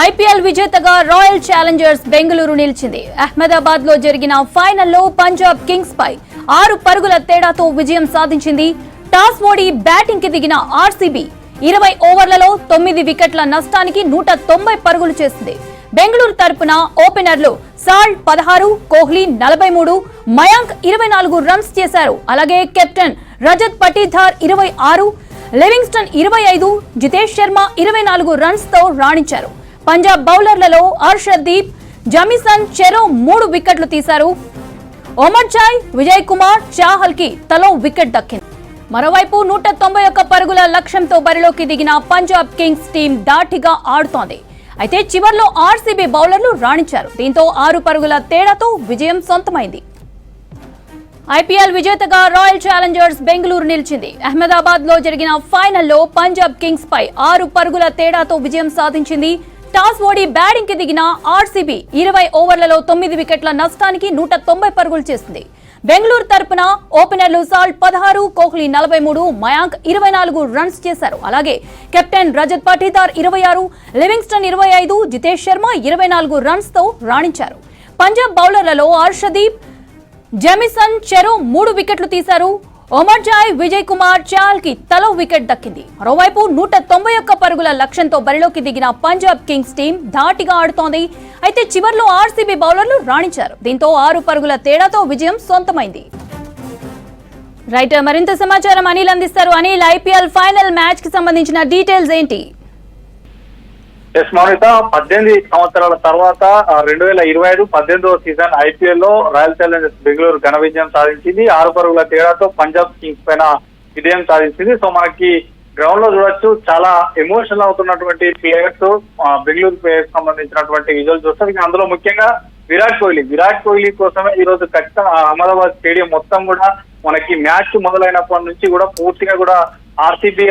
IPL విజేతగా royal Challengers Bengaluru నిలిచింది. అహ్మదాబాద్ లో జరిగిన ఫైనల్లో పంజాబ్ కింగ్స్ పై 6 పరుగుల తేడాతో విజయం సాధించింది. టాస్ ఓడి బ్యాటింగ్ కి దిగిన ఆర్సీబీ 20 ఓవర్లలో 9 వికెట్ల నష్టానికి 190 పరుగులు చేసింది. బెంగళూరు తరపున ఓపెనర్లు సాల్ట్ 16, కోహ్లీ 43, మయాంక్ 24 రన్స్ చేశారు. అలాగే captain Rajat Patidar 26, Livingstone 25, Jitesh Sharma 24 runs తో రాణించారు. పంజాబ్ బౌలర్లలో హర్షదీప్, జమీసన్ చెరో 3 వికెట్లు తీశారు. ఒమర్జాయ్, విజయ్ కుమార్, చాహల్ కి తలో వికెట్ దక్కింది. మరోవైపు 191 పరుగుల లక్ష్యంతో బరిలోకి దిగిన పంజాబ్ కింగ్స్ టీం ధాటిగా ఆడుతోంది. అయితే చివర్లో ఆర్సీబీ బౌలర్లు రాణించారు. దీంతో 6 పరుగుల తేడాతో విజయం సొంతమైంది. ఐపీఎల్ విజేతగా రాయల్ ఛాలెంజర్స్ బెంగళూరు నిలిచింది. అహ్మదాబాద్ లో జరిగిన ఫైనల్లో పంజాబ్ కింగ్స్ పై 6 పరుగుల తేడాతో విజయం సాధించింది. టాస్ ఓడి బ్యాటింగ్ కి దిగిన ఆర్సీబీ 20 ఓవర్లలో 9 వికెట్ల నష్టానికి 190 పరుగులు చేసింది. బెంగళూరు తరపున ఓపెనర్లు సాల్ట్ 16, కోహ్లీ 43, మయాంక్ 24 రన్స్ చేశారు. అలాగే captain Rajat Patidar 26, Livingstone 25, Jitesh Sharma 24 runs తో రాణించారు. పంజాబ్ బౌలర్లలో హర్షదీప్, జమీసన్ చెరో 3 వికెట్లు తీశారు. ఒమర్జాయ్, విజయ్ కుమార్, చాహల్ కి తలో వికెట్ దక్కింది. మరోవైపు 191 పరుగుల లక్ష్యంతో బరిలోకి దిగిన పంజాబ్ కింగ్స్ టీం ధాటిగా ఆడుతోంది. అయితే చివర్లో ఆర్సీబీ బౌలర్లు రాణించారు. దీంతో 6 పరుగుల తేడాతో విజయం సొంతమైంది. రైట్, మరింత సమాచారం అనిల్ అందిస్తారు. అనిల్, ఐపీఎల్ ఫైనల్ మ్యాచ్ కి సంబంధించిన డీటెయిల్స్ ఏంటి? మౌనిత 18 సంవత్సరాల తర్వాత 2025 18వ సీజన్ ఐపీఎల్ లో రాయల్ ఛాలెంజర్స్ బెంగళూరు ఘన విజయం సాధించింది. 6 పరుగుల తేడాతో పంజాబ్ కింగ్స్ పైన విజయం సాధించింది. సో మనకి గ్రౌండ్ లో చూడొచ్చు, చాలా ఎమోషనల్ అవుతున్నటువంటి ప్లేయర్స్, బెంగళూరు ప్లేయర్స్ సంబంధించినటువంటి విజువల్ చూస్తారు. అందులో ముఖ్యంగా విరాట్ కోహ్లీ కోసమే ఈ రోజు ఖచ్చితంగా అహ్మదాబాద్ స్టేడియం మొత్తం కూడా మనకి మ్యాచ్ మొదలైనప్పటి నుంచి కూడా పూర్తిగా కూడా ఆర్సీబీ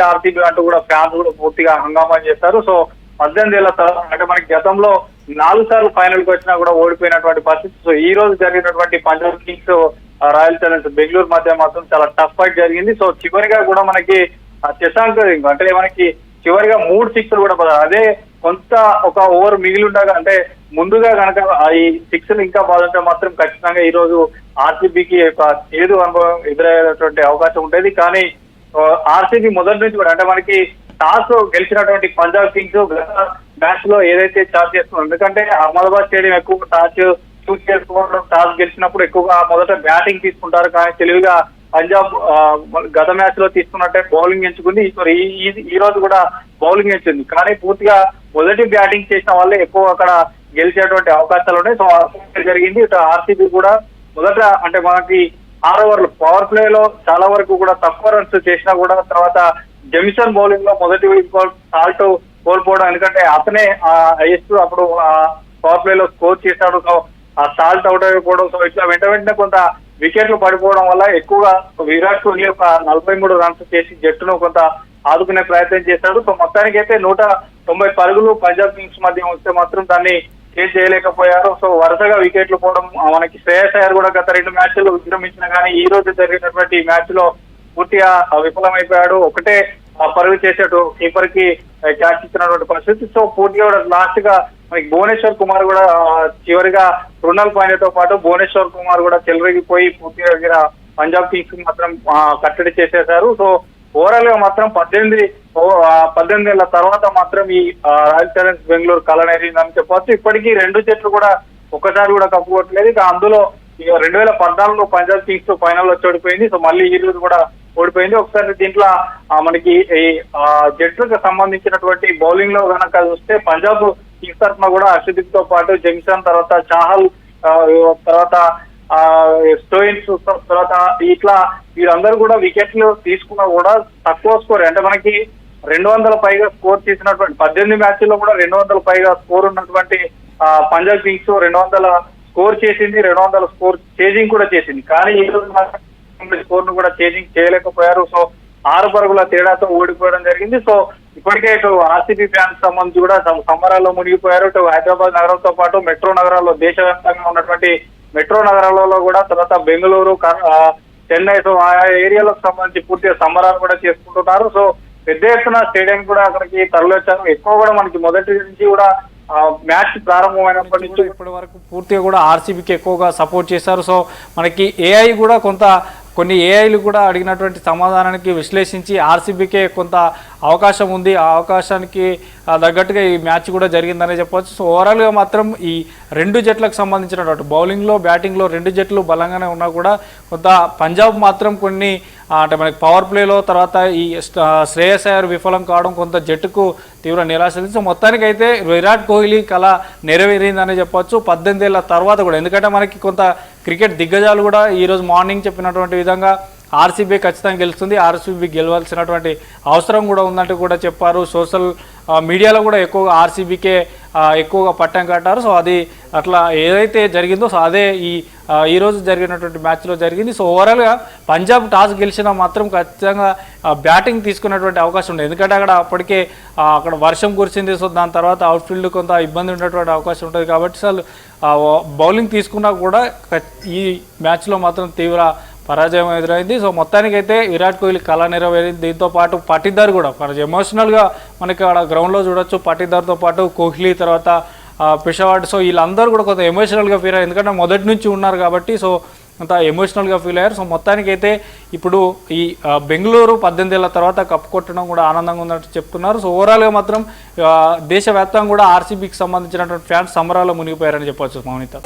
అంటూ కూడా ఫ్యాన్స్ కూడా పూర్తిగా హంగామా చేస్తారు. సో 18 ఏళ్ల తర్వాత అంటే మనకి గతంలో 4 సార్లు ఫైనల్ కి వచ్చినా కూడా ఓడిపోయినటువంటి పరిస్థితి. సో ఈ రోజు జరిగినటువంటి Punjab Kings royal Challengers Bengaluru మధ్య మాత్రం చాలా టఫ్ ఫైట్ జరిగింది. సో చివరిగా కూడా మనకి శశాంక్ అంటే మనకి చివరిగా 3 సిక్స్లు కూడా అదే కొంత ఒక ఓవర్ మిగిలి ఉండగా అంటే ముందుగా కనుక ఈ సిక్స్లు ఇంకా బాగుంటే మాత్రం ఖచ్చితంగా ఈ రోజు ఆర్సీబీకి ఒక చేదు అనుభవం ఎదురయ్యేటువంటి అవకాశం ఉండేది. కానీ ఆర్సీబీ మొదటి నుంచి కూడా అంటే మనకి టాస్ గెలిచినటువంటి పంజాబ్ కింగ్స్ మ్యాచ్ లో ఏదైతే చార్జ్ చేస్తున్నారు, ఎందుకంటే అహ్మదాబాద్ స్టేడియం ఎక్కువ చూస్ చేసుకోవడం, టాస్ గెలిచినప్పుడు ఎక్కువగా మొదట బ్యాటింగ్ తీసుకుంటారు. కానీ తెలివిగా పంజాబ్ గత మ్యాచ్ లో తీసుకున్నట్టే బౌలింగ్ ఎంచుకుంది. ఈ రోజు కూడా బౌలింగ్ ఎంచుకుంది. కానీ పూర్తిగా మొదటి బ్యాటింగ్ చేసిన వాళ్ళే ఎక్కువ అక్కడ గెలిచేటువంటి అవకాశాలు ఉన్నాయి. సో జరిగింది. ఇటు ఆర్సీబీ కూడా మొదట అంటే మనకి 6 ఓవర్లు పవర్ ప్లే లో చాలా వరకు కూడా తక్కువ రన్స్ చేసినా కూడా తర్వాత జమిసన్ బౌలింగ్ లో మొదటి సాల్ట్ కోల్పోవడం, ఎందుకంటే అతనే హైయెస్ట్ అప్పుడు పవర్ ప్లే లో స్కోర్ చేశాడు. సో ఆ సాల్ట్ అవుట్ అయిపోవడం, సో ఇట్లా వెంటనే కొంత వికెట్లు పడిపోవడం వల్ల ఎక్కువగా విరాట్ కోహ్లీ ఒక 43 రన్స్ చేసి జట్టును కొంత ఆదుకునే ప్రయత్నం చేశాడు. సో మొత్తానికి అయితే 190 పరుగులు పంజాబ్ కింగ్స్ మధ్య వస్తే మాత్రం దాన్ని చేంజ్ చేయలేకపోయారు. సో వరుసగా వికెట్లు పోవడం మనకి శ్రేయస్ అయ్యర్ కూడా గత 2 మ్యాచ్లు విరమించిన కానీ ఈ రోజు జరిగినటువంటి మ్యాచ్ లో పూర్తిగా విఫలమైపోయాడు. ఒకటే పరుగు చేసేటు కీపర్ కి క్యాచ్ ఇచ్చినటువంటి పరిస్థితి. సో పూర్తిగా కూడా లాస్ట్ గా మనకి భువనేశ్వర్ కుమార్ కూడా చివరిగా రుణాల్ పాండ్యతో పాటు భువనేశ్వర్ కుమార్ కూడా చెలరేగిపోయి పూర్తిగా పంజాబ్ కింగ్స్ మాత్రం కట్టడి చేసేశారు. సో ఓవరాల్ గా మాత్రం 18 ఏళ్ల తర్వాత మాత్రం ఈ రాయల్ ఛాలెంజర్స్ బెంగళూరు కలనేరిందని చెప్పవచ్చు. ఇప్పటికీ 2 జట్లు కూడా ఒక్కసారి కూడా కప్పు కొట్టలేదు. ఇక అందులో 2014లో పంజాబ్ కింగ్స్ ఫైనల్ వచ్చి ఓడిపోయింది. సో మళ్ళీ ఈ రోజు కూడా ఓడిపోయింది. ఒకసారి దీంట్లో మనకి ఈ జట్లకు సంబంధించినటువంటి బౌలింగ్ లో కనుక చూస్తే పంజాబ్ కింగ్స్ తరఫున కూడా హర్షదీప్ తో పాటు జమిసన్, తర్వాత చాహల్, తర్వాత స్టోయిన్స్, తర్వాత ఇట్లా వీరందరూ కూడా వికెట్లు తీసుకున్నా కూడా తక్కువ స్కోర్ అంటే మనకి 200 పైగా స్కోర్ చేసినటువంటి 18 మ్యాచ్ల్లో కూడా 200 పైగా స్కోర్ ఉన్నటువంటి పంజాబ్ కింగ్స్ 200 స్కోర్ చేసింది, 200 స్కోర్ చేజింగ్ కూడా చేసింది. కానీ ఈ రోజు స్కోర్ ను కూడా చేజింగ్ చేయలేకపోయారు. సో 6 పరుగుల తేడాతో ఓడిపోవడం జరిగింది. సో ఇప్పటికే ఇటు ఆర్సీబీ ఫ్యాన్స్ సంబంధించి కూడా సంబరాల్లో మునిగిపోయారు. ఇటు హైదరాబాద్ నగరంతో పాటు మెట్రో నగరాల్లో దేశవ్యాప్తంగా ఉన్నటువంటి మెట్రో నగరాలలో కూడా తర్వాత బెంగళూరు, చెన్నై, సో ఆ ఏరియాలకు సంబంధించి పూర్తిగా సంబరాలు కూడా చేసుకుంటున్నారు. సో పెద్ద ఎత్తున స్టేడియం కూడా అక్కడికి తరలివచ్చారు. ఎక్కువ కూడా మనకి మొదటి నుంచి కూడా మ్యాచ్ ప్రారంభమైనప్పటి నుంచి ఇప్పటి వరకు పూర్తిగా కూడా ఆర్సీబీకి ఎక్కువగా సపోర్ట్ చేశారు. సో మనకి ఏఐ కూడా కొన్ని ఏఐలు కూడా అడిగినటువంటి సమాధానానికి విశ్లేషించి ఆర్సీబీకే కొంత అవకాశం ఉంది, ఆ అవకాశానికి తగ్గట్టుగా ఈ మ్యాచ్ కూడా జరిగిందనే చెప్పవచ్చు. సో ఓవరాల్గా మాత్రం ఈ రెండు జట్లకు సంబంధించినటువంటి బౌలింగ్లో బ్యాటింగ్లో రెండు జట్లు బలంగానే ఉన్నా కూడా కొంత పంజాబ్ మాత్రం కొన్ని అంటే మనకి పవర్ ప్లేలో తర్వాత ఈ శ్రేయస్ అయ్యర్ విఫలం కావడం కొంత జట్టుకు తీవ్ర నిరాశ. సో మొత్తానికైతే విరాట్ కోహ్లీ కళ నెరవేరిందని చెప్పొచ్చు 18 ఏళ్ల తర్వాత కూడా. ఎందుకంటే మనకి కొంత క్రికెట్ దిగ్గజాలు కూడా ఈరోజు మార్నింగ్ చెప్పినటువంటి విధంగా ఆర్సీబీ ఖచ్చితంగా గెలుస్తుంది, ఆర్సీబీ గెలవాల్సినటువంటి అవసరం కూడా ఉందంటూ కూడా చెప్పారు. సోషల్ మీడియాలో కూడా ఎక్కువగా ఆర్సీబీకే ఎక్కువగా పట్టం కట్టారు. సో అది అట్లా ఏదైతే జరిగిందో సో అదే ఈరోజు జరిగినటువంటి మ్యాచ్లో జరిగింది. సో ఓవరాల్గా పంజాబ్ టాస్ గెలిచినా మాత్రం ఖచ్చితంగా బ్యాటింగ్ తీసుకునేటువంటి అవకాశం ఉంది. ఎందుకంటే అప్పటికే అక్కడ వర్షం కురిసింది. సో దాని తర్వాత అవుట్ఫీల్డ్ కొంత ఇబ్బంది ఉండేటువంటి అవకాశం ఉంటుంది. కాబట్టి అసలు బౌలింగ్ తీసుకున్నా కూడా ఈ మ్యాచ్లో మాత్రం తీవ్ర పరాజయం ఎదురైంది. సో మొత్తానికైతే విరాట్ కోహ్లీ కళ నెరవేరింది. దీంతో పాటు పట్టిదార్ కూడా ఎమోషనల్గా మనకి అక్కడ గ్రౌండ్లో చూడొచ్చు. పట్టిదార్తో పాటు కోహ్లీ తర్వాత పిషవాడ్, సో వీళ్ళందరూ కూడా కొంత ఎమోషనల్గా ఫీల్ అయ్యారు. ఎందుకంటే మొదటి నుంచి ఉన్నారు కాబట్టి సో అంత ఎమోషనల్గా ఫీల్ అయ్యారు. సో మొత్తానికైతే ఇప్పుడు ఈ బెంగళూరు 18 ఏళ్ల తర్వాత కప్పు కొట్టడం కూడా ఆనందంగా ఉందంటూ చెప్తున్నారు. సో ఓవరాల్గా మాత్రం దేశవ్యాప్తంగా కూడా ఆర్సీబీకి సంబంధించినటువంటి ఫ్యాన్స్ సంబరాల్లో మునిగిపోయారని చెప్పొచ్చు. మౌనిత.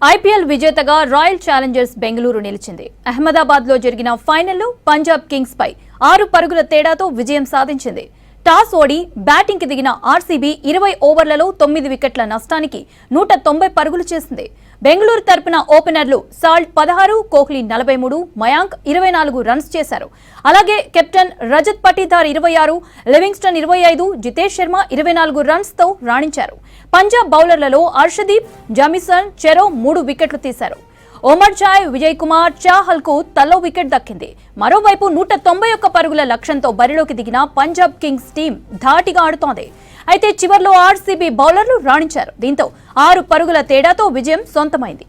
ఐపీఎల్ విజేతగా రాయల్ ఛాలెంజర్స్ బెంగళూరు నిలిచింది. అహ్మదాబాద్ లో జరిగిన ఫైనల్లో పంజాబ్ కింగ్స్ పై 6 పరుగుల తేడాతో విజయం సాధించింది. టాస్ ఓడి బ్యాటింగ్ కి దిగిన ఆర్సీబీ 20 ఓవర్లలో 9 వికెట్ల నష్టానికి 190 పరుగులు చేసింది. బెంగళూరు తరపున ఓపెనర్లు సాల్ట్ 16, కోహ్లీ 43, మయాంక్ 24 రన్స్ చేశారు. అలాగే captain Rajat Patidar 26, Livingstone 25, Jitesh Sharma 24 runs తో రాణించారు. పంజాబ్ బౌలర్లలో హర్షదీప్, జమిసన్ చెరో 3 వికెట్లు తీశారు. ఒమర్ చాయ్, విజయ్ కుమార్ చాహల్ కు తలో వికెట్ దక్కింది. మరోవైపు 191 పరుగుల లక్ష్యంతో బరిలోకి దిగిన పంజాబ్ కింగ్స్ టీం ధాటిగా ఆడుతోంది. అయితే చివర్లో ఆర్సీబీ బౌలర్లు రాణించారు. దీంతో 6 పరుగుల తేడాతో విజయం సొంతమైంది.